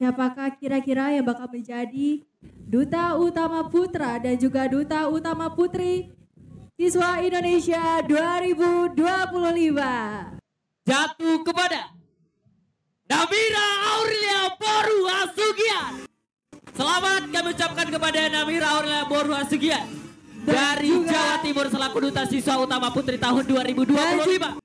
siapakah kira-kira yang bakal menjadi Duta Utama Putra dan juga Duta Utama Putri Siswa Indonesia 2025? Jatuh kepada Namira Aurelia Boru Asugian. Selamat kami ucapkan kepada Namira Aurelia Boru Asugian dari Jawa Timur selaku Duta Siswa Utama Putri tahun 2025.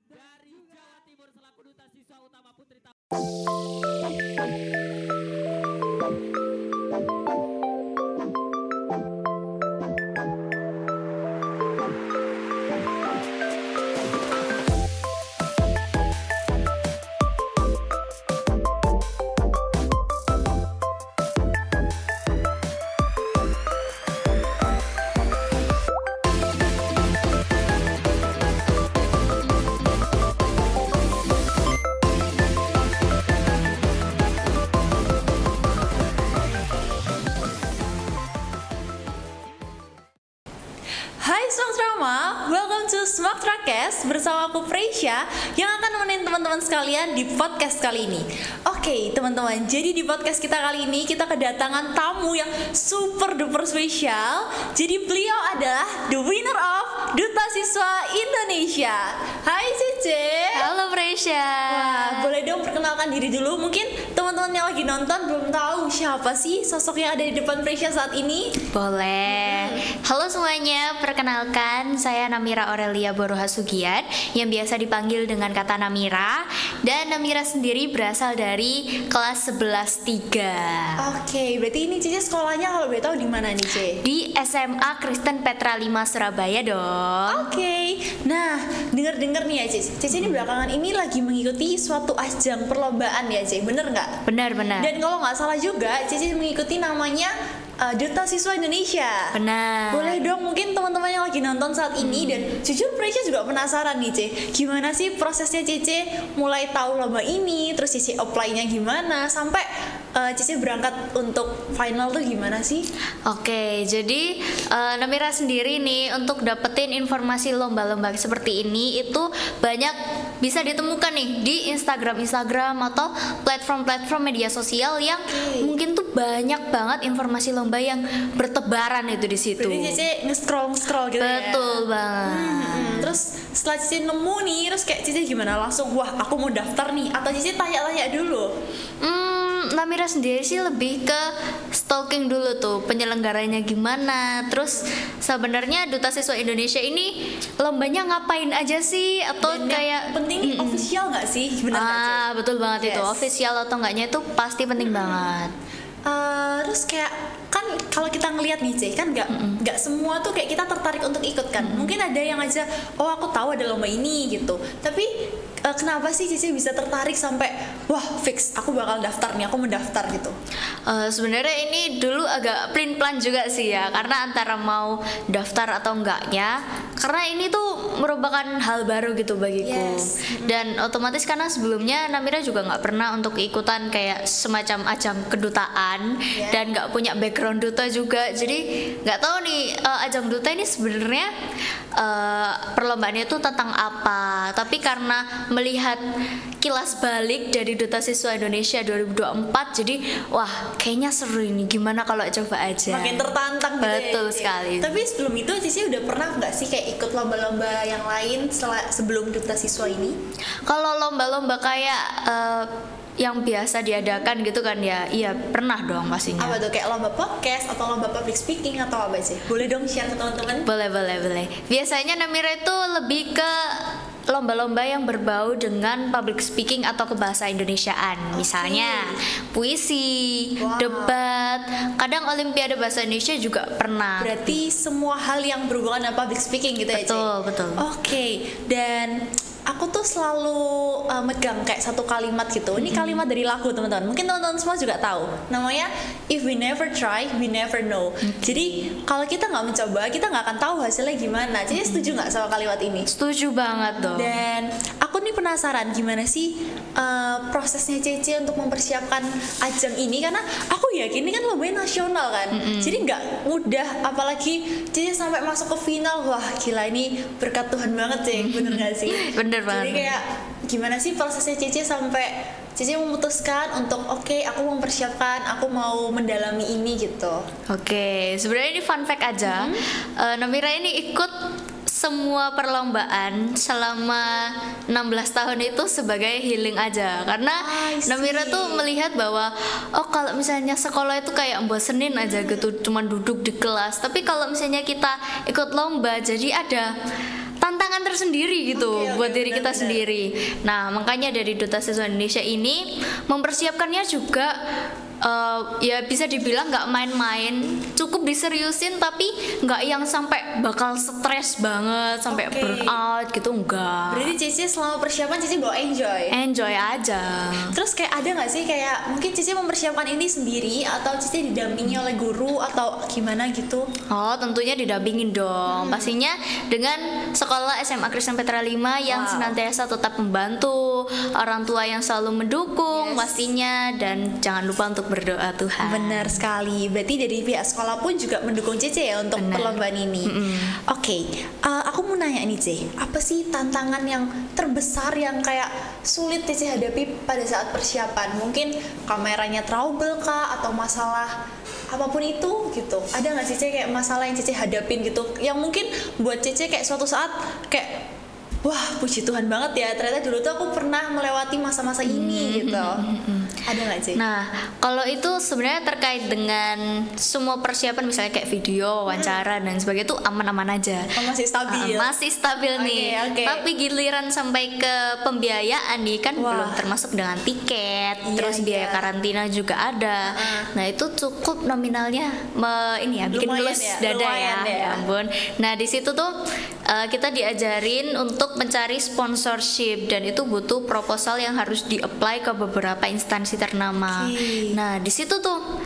Hai Smart Drama, welcome to Smart Trakes bersama aku Freysha yang akan nemenin teman-teman sekalian di podcast kali ini. Oke teman-teman, jadi di podcast kita kali ini kita kedatangan tamu yang super duper spesial. Jadi beliau adalah the winner of Duta Siswa Indonesia. Hai Cece. Halo Freysha. Wah, boleh dong perkenalkan diri dulu. Mungkin teman-teman yang lagi nonton belum tahu siapa sih sosok yang ada di depan Freysha saat ini. Boleh. Halo semuanya, perkenalkan saya Namira Aurelia Boru Asugian yang biasa dipanggil dengan kata Namira. Dan Namira sendiri berasal dari kelas 11-3. Oke, berarti ini Cici sekolahnya kalau boleh tahu di mana nih, Ce? Di SMA Kristen Petra 5 Surabaya dong. Oke, nah denger-denger nih ya Cici ini belakangan ini lagi mengikuti suatu ajang perlombaan ya Ce, bener nggak? Benar-benar. Dan kalau nggak salah juga Cici mengikuti namanya Duta Siswa Indonesia. Benar. Boleh dong mungkin teman-teman yang lagi nonton saat ini dan jujur Freysha juga penasaran nih Ce, gimana sih prosesnya Cici mulai tahu lomba ini, terus Cici apply-nya gimana sampai Cici berangkat untuk final tuh gimana sih? Oke, jadi Namira sendiri nih untuk dapetin informasi lomba-lomba seperti ini itu banyak bisa ditemukan nih di Instagram atau platform media sosial yang mungkin tuh banyak banget informasi lomba yang bertebaran itu di situ. Berarti Cici nge-scroll gitu. Betul banget. Terus setelah Cici nemu nih, terus kayak Cici gimana? Langsung wah aku mau daftar nih atau Cici tanya-tanya dulu? Namira sendiri sih lebih ke stalking dulu tuh penyelenggaranya gimana. Terus sebenarnya Duta Siswa Indonesia ini lombanya ngapain aja sih? Atau Dan kayak penting nih official nggak sih? Benar nggak, Ce? betul banget itu. Yes. Official atau enggaknya itu pasti penting banget. Terus kayak kan kalau kita ngelihat nih Ce, kan nggak semua tuh kayak kita tertarik untuk ikut kan. Mungkin ada yang aja oh aku tahu ada lomba ini gitu. Tapi kenapa sih Cici bisa tertarik sampai wah fix aku bakal daftar nih, aku mau daftar gitu? Sebenarnya ini dulu agak plan juga sih ya, karena antara mau daftar atau enggaknya, karena ini tuh merupakan hal baru gitu bagiku. Yes. Dan otomatis karena sebelumnya Namira juga nggak pernah untuk ikutan kayak semacam ajang kedutaan dan nggak punya background duta juga, jadi nggak tahu nih ajang duta ini sebenarnya perlombaannya itu tentang apa. Tapi karena melihat kilas balik dari Duta Siswa Indonesia 2024, jadi wah kayaknya seru ini, gimana kalau coba aja. Makin tertantang gitu. Betul ya, Ce? sekali. Tapi sebelum itu Cici udah pernah nggak sih kayak ikut lomba-lomba yang lain sebelum Duta Siswa ini? Kalau lomba-lomba kayak yang biasa diadakan gitu kan ya, iya pernah dong pastinya. Apa tuh, kayak lomba podcast atau lomba public speaking atau apa sih? Boleh dong share ke teman-teman? Boleh. Biasanya Namira itu lebih ke lomba-lomba yang berbau dengan public speaking atau kebahasa Indonesiaan. Misalnya puisi, debat, kadang Olimpiade Bahasa Indonesia juga pernah. Berarti semua hal yang berhubungan dengan public speaking gitu ya, Ce? Betul. Oke, dan aku tuh selalu megang kayak satu kalimat gitu. Ini kalimat dari lagu teman-teman. Mungkin teman-teman semua juga tahu. Namanya if we never try, we never know. Jadi kalau kita nggak mencoba, kita nggak akan tahu hasilnya gimana. Jadi setuju nggak sama kalimat ini? Setuju banget dong. Dan aku nih penasaran gimana sih prosesnya Cece untuk mempersiapkan ajang ini, karena aku yakin ini kan lombanya nasional kan. Jadi nggak mudah, apalagi Cece sampai masuk ke final. Wah gila, ini berkat Tuhan banget sih, bener nggak sih? Bener banget. Jadi kayak gimana sih prosesnya Cece sampai Cici memutuskan untuk oke, aku mempersiapkan, aku mau mendalami ini gitu. Oke, sebenarnya ini fun fact aja. Namira ini ikut semua perlombaan selama 16 tahun itu sebagai healing aja, karena I see. Namira tuh melihat bahwa kalau misalnya sekolah itu kayak bosenin aja gitu, cuman duduk di kelas. Tapi kalau misalnya kita ikut lomba, jadi ada tantangan tersendiri gitu buat diri kita sendiri. Nah, makanya dari Duta Siswa Indonesia ini mempersiapkannya juga ya bisa dibilang nggak main-main, cukup diseriusin, tapi nggak yang sampai bakal stres banget sampai burnout gitu, enggak. Berarti Cici selama persiapan Cici bawa Enjoy aja. Terus kayak ada nggak sih kayak mungkin Cici mempersiapkan ini sendiri atau Cici didampingi oleh guru atau gimana gitu? Oh, tentunya didampingin dong. Pastinya dengan sekolah SMA Kristen Petra 5 yang senantiasa tetap membantu, orang tua yang selalu mendukung pastinya, dan jangan lupa untuk berdoa Tuhan. Benar sekali. Berarti dari pihak sekolah pun juga mendukung Cici ya untuk perlombaan ini. Oke, aku mau nanya nih Cici, apa sih tantangan yang terbesar yang kayak sulit Cici hadapi pada saat persiapan? Mungkin kameranya trouble kah atau masalah apapun itu gitu? Ada nggak Cici kayak masalah yang Cici hadapin gitu, yang mungkin buat Cici kayak suatu saat kayak wah, puji Tuhan banget ya, ternyata dulu tuh aku pernah melewati masa-masa ini gitu. Ada nggak sih? Nah, kalau itu sebenarnya terkait dengan semua persiapan, misalnya kayak video, wawancara dan sebagainya, itu aman-aman aja. Masih stabil. Masih stabil nih. Tapi giliran sampai ke pembiayaan nih kan belum termasuk dengan tiket, terus biaya karantina juga ada. Nah, itu cukup nominalnya ini ya, bikin ngelus dada ya. Ya ampun. Nah, di situ tuh kita diajarin untuk mencari sponsorship, dan itu butuh proposal yang harus di-apply ke beberapa instansi ternama. Nah, di situ tuh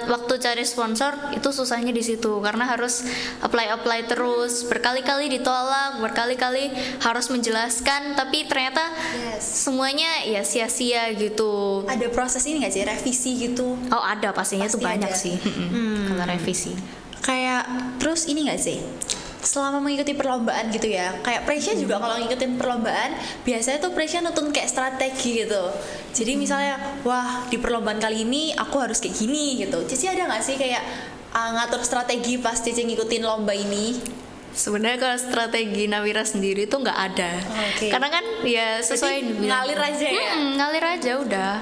waktu cari sponsor itu susahnya di situ, karena harus apply terus, berkali-kali ditolak, berkali-kali harus menjelaskan, tapi ternyata semuanya ya sia-sia gitu. Ada proses ini nggak sih, revisi gitu? Oh, ada pastinya tuh banyak ada sih. Kalau revisi. Kayak terus ini nggak sih? Selama mengikuti perlombaan gitu ya, kayak Presya juga kalau ngikutin perlombaan biasanya tuh Presya nutun kayak strategi gitu. Jadi misalnya, wah di perlombaan kali ini aku harus kayak gini gitu. Cici ada nggak sih kayak ngatur strategi pas Cici ngikutin lomba ini? Sebenarnya kalau strategi Namira sendiri tuh nggak ada, karena kan ya sesuai ngalir aja ya. Ngalir aja udah,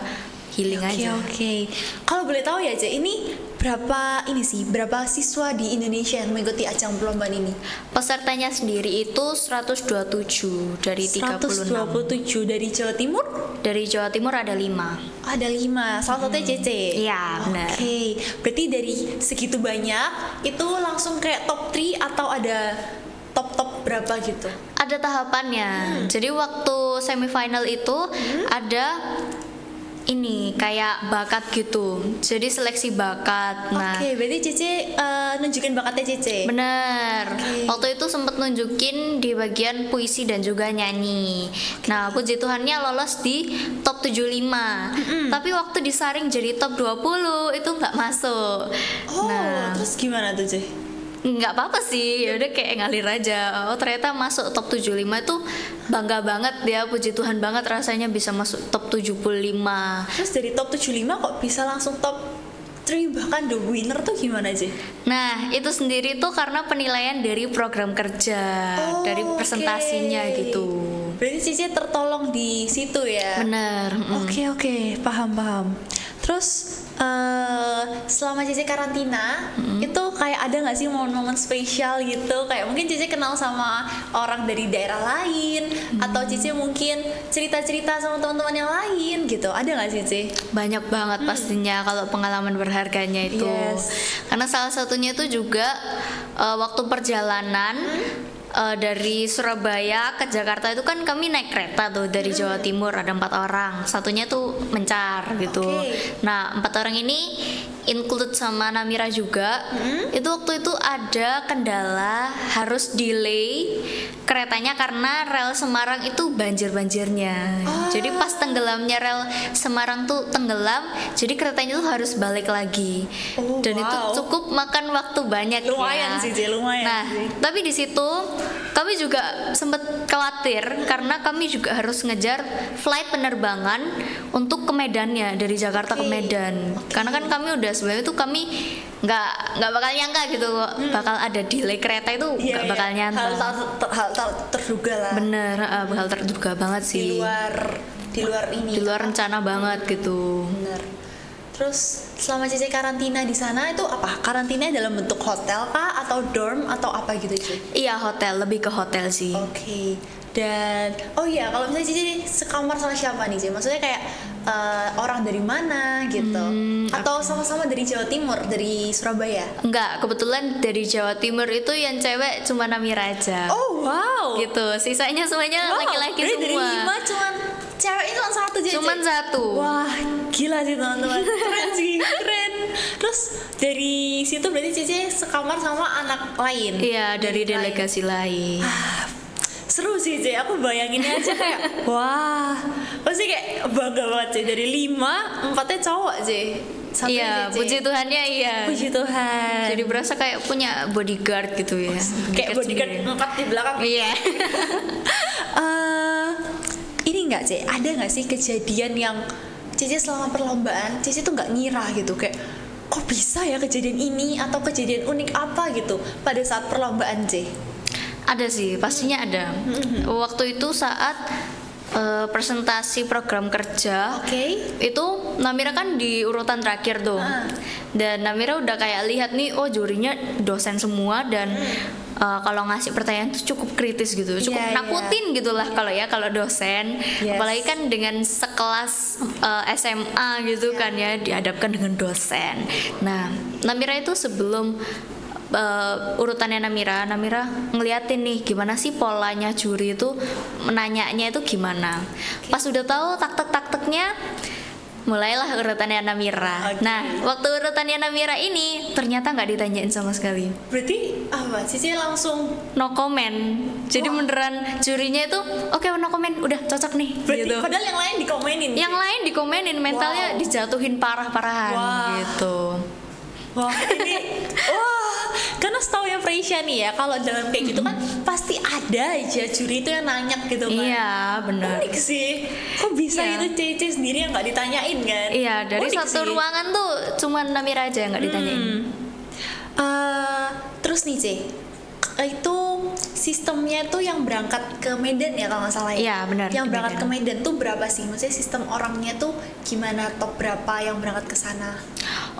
healing aja. Oke. Kalau boleh tahu ya, Ce, ini berapa siswa di Indonesia yang mengikuti ajang perlombaan ini? Pesertanya sendiri itu 127 dari 36. 127 dari Jawa Timur? Dari Jawa Timur ada 5. Ada 5, salah satunya Cece. Iya, benar. Oke, berarti dari segitu banyak itu langsung kayak top 3 atau ada top berapa gitu? Ada tahapannya. Jadi waktu semifinal itu ada ini kayak bakat gitu, jadi seleksi bakat. Nah, berarti Cici nunjukin bakatnya Cici. Bener. Waktu itu sempat nunjukin di bagian puisi dan juga nyanyi. Nah, puji Tuhannya lolos di top 75. Tapi waktu disaring jadi top 20 itu nggak masuk. Terus gimana tuh Cici? Nggak apa-apa sih, ya udah kayak ngalir aja. Oh, ternyata masuk top 75 itu bangga banget ya, puji Tuhan banget rasanya bisa masuk top 75. Terus dari top 75 kok bisa langsung top 3 bahkan the winner tuh gimana sih? Nah, itu sendiri tuh karena penilaian dari program kerja, dari presentasinya gitu. Berarti Cici tertolong di situ ya? Bener. Oke, paham. Terus selama Cici karantina itu kayak ada nggak sih momen-momen spesial gitu, kayak mungkin Cici kenal sama orang dari daerah lain atau Cici mungkin cerita-cerita sama teman-teman yang lain gitu, ada nggak sih Cici? Banyak banget pastinya kalau pengalaman berharganya itu. Karena salah satunya itu juga waktu perjalanan dari Surabaya ke Jakarta itu kan kami naik kereta tuh dari Jawa Timur, ada 4 orang, satunya tuh mencar gitu. Nah, 4 orang ini include sama Namira juga. Itu waktu itu ada kendala, harus delay keretanya karena rel Semarang itu banjir-banjirnya. Jadi pas tenggelamnya rel Semarang tuh tenggelam, jadi keretanya tuh harus balik lagi. Dan itu cukup makan waktu banyak. Lumayan sih, lumayan. Nah, tapi di situ kami juga sempat khawatir karena kami juga harus ngejar flight penerbangan untuk ke Medannya, dari Jakarta ke Medan. Karena kan kami udah sebenarnya tuh kami nggak bakal nyangka gitu bakal ada delay kereta itu, nggak bakal nyangka. Hal terduga lah. Bener, bakal terduga banget sih. Di luar ini. Di luar rencana banget gitu. Bener. Terus selama Cici karantina di sana itu apa? Karantina dalam bentuk hotel kah atau dorm atau apa gitu Cici? Iya, hotel, lebih ke hotel sih. Oke. Dan oh iya, kalau misalnya Cici sekamar sama siapa nih Cici? Maksudnya kayak orang dari mana gitu? Atau sama-sama dari Jawa Timur, dari Surabaya? Enggak, kebetulan dari Jawa Timur itu yang cewek cuma Namira aja. Oh wow. Gitu, sisanya semuanya laki-laki semua. Dari 5 cuman ceweknya cuma satu aja. Cuman satu. Wah, gila sih teman-teman. Keren sih, keren. Terus dari situ berarti Cici sekamar sama anak lain? Iya, dari delegasi lain. Seru sih Cici, aku bayanginnya aja kayak wah, pasti kayak bangga banget sih. Dari 5, 4-nya cowok sih. Iya, puji Tuhannya iya. Puji Tuhan. Jadi berasa kayak punya bodyguard gitu ya. Kayak bodyguard ngangkat di belakang. Iya. Ini nggak Cici, ada nggak sih kejadian yang Cici selama perlombaan Cici tuh nggak ngira gitu, kayak kok bisa ya kejadian ini atau kejadian unik apa gitu pada saat perlombaan Cici? Ada sih, pastinya ada. Waktu itu saat presentasi program kerja, itu Namira kan di urutan terakhir tuh. Dan Namira udah kayak lihat nih, oh jurinya dosen semua dan kalau ngasih pertanyaan tuh cukup kritis gitu, cukup nakutin gitulah kalau dosen. Apalagi kan dengan sekelas SMA gitu kan ya, dihadapkan dengan dosen. Nah, Namira itu sebelum urutannya Namira ngeliatin nih gimana sih polanya juri itu menanyanya itu gimana. Pas udah tahu taktek-takteknya, mulailah urutannya Namira. Nah, waktu urutannya Namira ini ternyata nggak ditanyain sama sekali. Berarti apa? Cici langsung no comment. Jadi beneran jurinya itu oke, no comment, udah cocok nih. Berarti gitu. padahal yang lain dikomenin. Yang lain dikomenin, mentalnya dijatuhin parah-parahan gitu. Wah, ini karena setahu ya Freysha nih ya, kalau dalam kayak gitu kan pasti ada aja juri itu yang nanya gitu kan. Iya, benar. Unik sih. Kok bisa itu Cici sendiri yang nggak ditanyain kan? Iya, dari Unik satu sih. ruangan tuh cuma Namira aja yang nggak ditanyain. Terus nih Cici, itu sistemnya tuh yang berangkat ke Medan ya kalau nggak salah ya? Iya, benar. Yang berangkat ke Medan tuh berapa sih? Maksudnya sistem orangnya tuh gimana? Top berapa yang berangkat ke sana?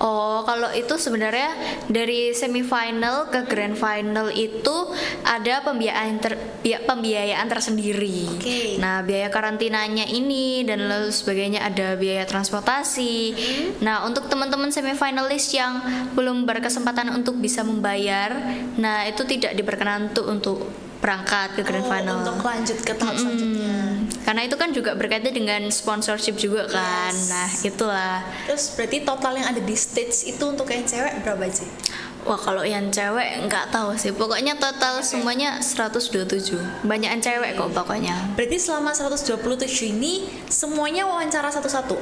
Oh, kalau itu sebenarnya dari semifinal ke grand final itu ada pembiayaan tersendiri. Nah, biaya karantinanya ini dan lalu sebagainya, ada biaya transportasi. Nah, untuk teman-teman semifinalis yang belum berkesempatan untuk bisa membayar, nah itu tidak diperkenan untuk berangkat ke grand final. Untuk lanjut ke tahap selanjutnya. Karena itu kan juga berkaitan dengan sponsorship juga kan. Nah, itulah. Terus berarti total yang ada di stage itu untuk yang cewek berapa sih? Wah, kalau yang cewek nggak tahu sih. Pokoknya total semuanya 127. Banyakan cewek kok pokoknya. Berarti selama 127 ini semuanya wawancara satu-satu.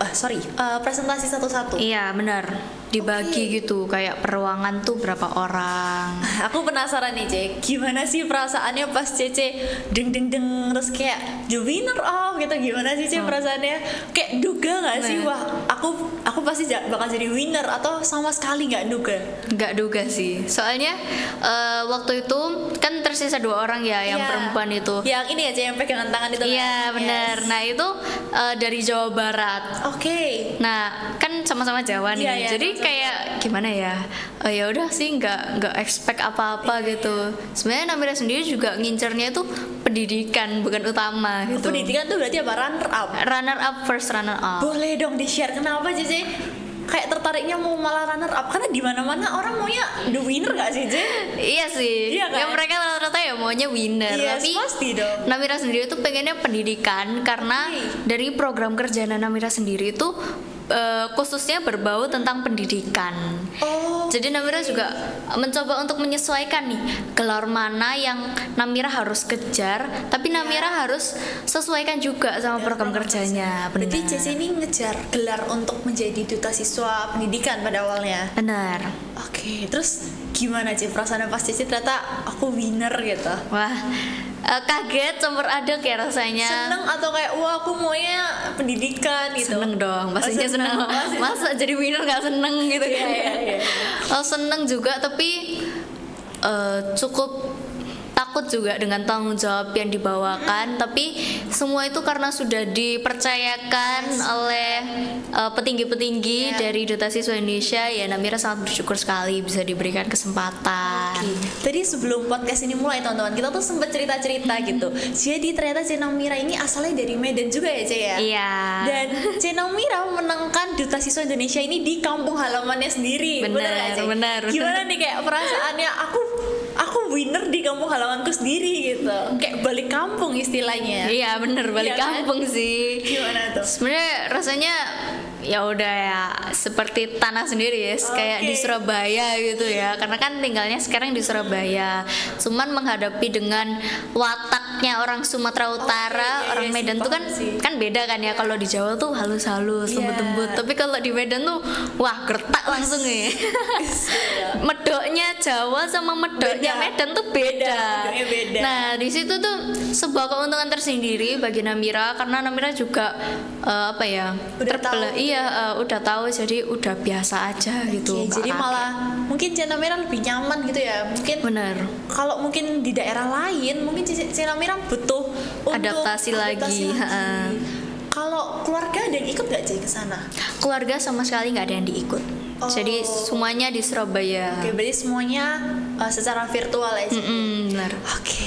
Presentasi satu-satu. Iya, benar. Dibagi gitu, kayak per ruangan tuh berapa orang. Aku penasaran nih, Cek. Gimana sih perasaannya pas Cece deng terus kayak the winner of gitu, gimana sih Cece perasaannya? Kayak duga nggak sih? Wah, aku pasti bakal jadi winner, atau sama sekali nggak duga? Nggak duga sih. Soalnya waktu itu kan tersisa 2 orang ya, yang perempuan itu. Yang ini aja yang pegangan tangan itu. Iya, benar. Nah, itu dari Jawa Barat. Nah, kan sama-sama Jawa nih. Jadi kayak gimana ya? Ya udah sih, nggak expect apa-apa gitu. Sebenarnya Namira sendiri juga ngincernya itu pendidikan, bukan utama gitu. Pendidikan tuh berarti apa? Runner up, first runner up. Boleh dong di-share kenapa Cece kayak tertariknya mau malah runner up? Karena di mana-mana orang maunya the winner gak sih, Cece? Iya sih. Iya kan? Ya mereka rata-rata ya maunya winner. Tapi pasti dong. Namira sendiri tuh pengennya pendidikan karena dari program kerja Namira sendiri itu khususnya berbau tentang pendidikan. Jadi Namira juga mencoba untuk menyesuaikan nih gelar mana yang Namira harus kejar, tapi Namira harus sesuaikan juga sama program kerjanya. Berarti Cece ini ngejar gelar untuk menjadi duta siswa pendidikan pada awalnya. Benar. Oke, terus gimana Ci perasaan pas Cici ternyata aku winner gitu? Wah, kaget campur aduk ya rasanya. Seneng atau kayak wah aku maunya pendidikan gitu? Seneng dong, pastinya seneng. Masa jadi winner nggak seneng gitu kan? Iya. Oh, seneng juga, tapi cukup takut juga dengan tanggung jawab yang dibawakan, tapi semua itu karena sudah dipercayakan oleh petinggi-petinggi dari Duta Siswa Indonesia, ya Namira sangat bersyukur sekali bisa diberikan kesempatan. Tadi sebelum podcast ini mulai teman-teman, kita tuh sempat cerita-cerita gitu. Jadi ternyata C. Namira ini asalnya dari Medan juga ya C ya? Iya. Dan C. Namira menangkan Duta Siswa Indonesia ini di kampung halamannya sendiri. Benar, nggak, C? benar. Gimana nih kayak perasaannya aku winner di kampung halamanku sendiri gitu. Kayak balik kampung istilahnya. Iya bener, balik Iya kan? kampung sih. Gimana tuh? Sebenarnya rasanya ya udah ya seperti tanah sendiri ya, kayak di Surabaya gitu ya, karena kan tinggalnya sekarang di Surabaya, cuman menghadapi dengan wataknya orang Sumatera Utara, orang Medan tuh kan beda kan ya. Kalau di Jawa tuh halus-halus, lembut-lembut, tapi kalau di Medan tuh wah gertak langsung ya. Medoknya Jawa sama medoknya Medan tuh beda. Nah di situ tuh sebuah keuntungan tersendiri bagi Namira, karena Namira juga apa ya, udah tahu, jadi udah biasa aja gitu. Jadi malah mungkin C. Namira lebih nyaman gitu ya. Mungkin bener. Kalau mungkin di daerah lain mungkin C. Namira butuh untuk adaptasi lagi. Kalau keluarga ada yang ikut gak C ke sana? Keluarga sama sekali nggak ada yang diikut. Jadi semuanya di Surabaya. Oke, berarti semuanya secara virtual ya C. Benar. Oke.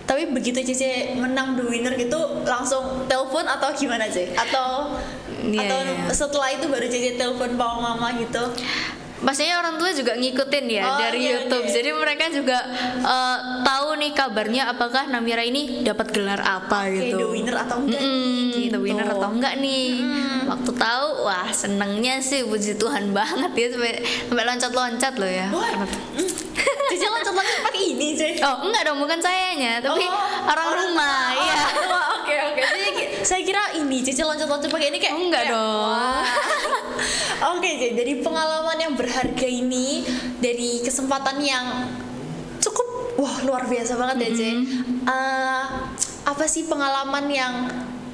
Tapi begitu Cici menang The Winner gitu langsung telepon atau gimana C? Atau setelah itu baru Cici telepon papa mama gitu? Pastinya orang tua juga ngikutin ya dari YouTube. Jadi mereka juga tahu nih kabarnya apakah Namira ini dapat gelar apa gitu. The Winner atau enggak nih? The Winner atau enggak nih. Waktu tahu, wah senengnya sih, puji Tuhan banget ya, sampai loncat-loncat loh ya. Cici loncat-loncat pakai ini sih. Oh enggak dong, bukan sayanya, tapi orang rumah. Iya. Oke. Jadi saya kira ini Cici loncat-loncat pakai ini kayak enggak dong. Oke, jadi pengalaman yang berharga ini, dari kesempatan yang cukup luar biasa banget ya C. Apa sih pengalaman yang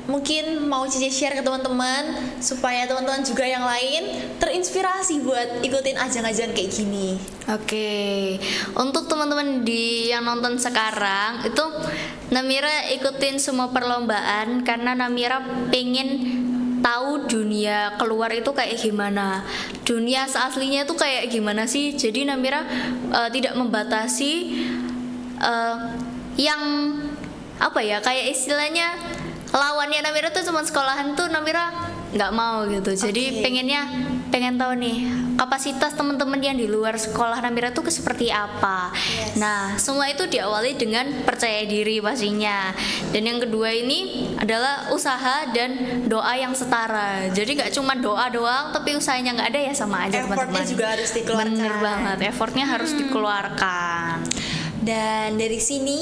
mungkin mau Cici share ke teman-teman supaya teman-teman juga yang lain terinspirasi buat ikutin ajang-ajang kayak gini? Oke, untuk teman-teman yang nonton sekarang itu, Namira ikutin semua perlombaan karena Namira pengen tahu dunia keluar itu kayak gimana, dunia seaslinya itu kayak gimana sih. Jadi Namira tidak membatasi yang apa ya, kayak istilahnya lawannya Namira tuh cuma sekolahan tuh Namira nggak mau gitu. Jadi pengen tahu nih kapasitas teman-teman yang di luar sekolah Namira tuh seperti apa. Nah semua itu diawali dengan percaya diri pastinya. Dan yang kedua ini adalah usaha dan doa yang setara. Jadi nggak cuma doa doang tapi usahanya nggak ada, ya sama aja teman-teman. Effortnya juga harus dikeluarkan. Bener banget, effortnya harus dikeluarkan. Dan dari sini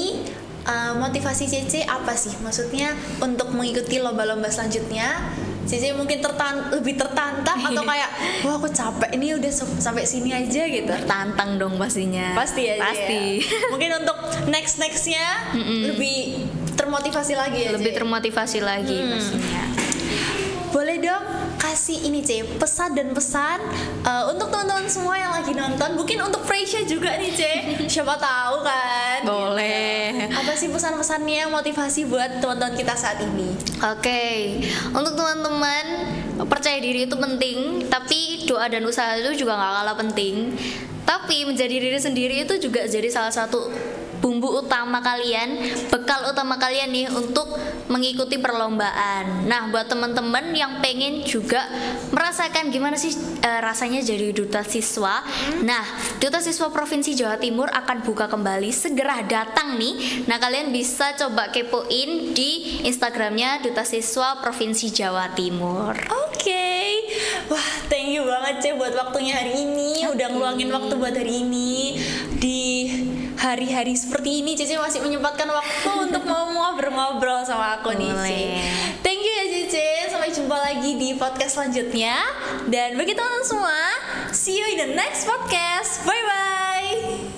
motivasi Cici apa sih? Maksudnya untuk mengikuti lomba-lomba selanjutnya, Cici mungkin lebih tertantang atau kayak wah aku capek ini udah sampai sini aja gitu? Tertantang dong pastinya. Pasti ya. Pasti. Ya. Mungkin untuk nextnya lebih termotivasi lagi ya. Lebih termotivasi lagi pastinya. Boleh dong kasih ini C, pesan dan pesan untuk teman-teman semua yang lagi nonton, mungkin untuk Freysha juga nih C, siapa tahu kan. Boleh. Apa sih pesan-pesannya, motivasi buat teman-teman kita saat ini? Oke, untuk teman-teman, percaya diri itu penting, tapi doa dan usaha itu juga gak kalah penting. Tapi menjadi diri sendiri itu juga jadi salah satu bumbu utama kalian, bekal utama kalian nih untuk mengikuti perlombaan. Nah, buat teman-teman yang pengen juga merasakan gimana sih rasanya jadi duta siswa. Nah, Duta Siswa Provinsi Jawa Timur akan buka kembali, segera datang nih. Nah, kalian bisa coba kepoin di Instagramnya Duta Siswa Provinsi Jawa Timur. Oke. Wah, thank you banget C buat waktunya hari ini. Udah ngeluangin waktu buat hari ini. Di hari-hari seperti ini Cici masih menyempatkan waktu untuk mau ngobrol-ngobrol sama aku nih Cici. Thank you ya Cici. Sampai jumpa lagi di podcast selanjutnya. Dan bagi teman-teman semua, see you in the next podcast. Bye bye. Bye.